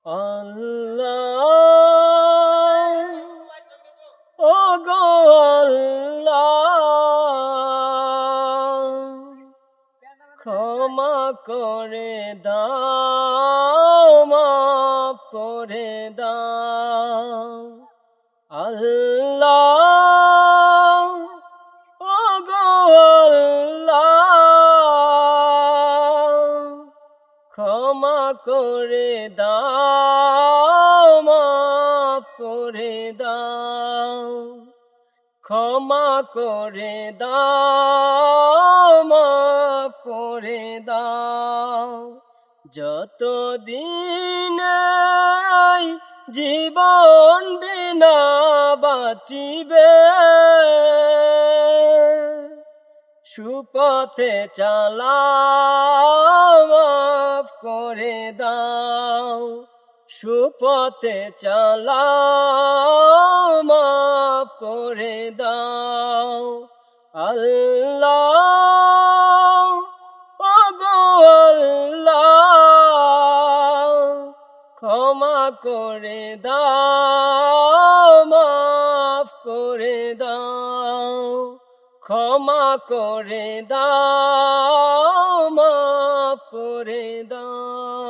আল্লাহ ও গো আল্লাহ ক্ষমা করে দাও মাফ করে দাও আল্লাহ ও গো আল্লাহ ক্ষমা করে দাও মাফ করে দাও ক্ষমা করে দাও মাফ করে দাও যতদিন এই জীবন বিনা বাঁচিবে সুপথে চালাও মাফ করে দাও সুপথে চালাও মাফ করে দাও আল্লাহ ও গো আল্লাহ ক্ষমা করে দাও মাফ করে দাও ক্ষমা করে দাও মাফ করে দাও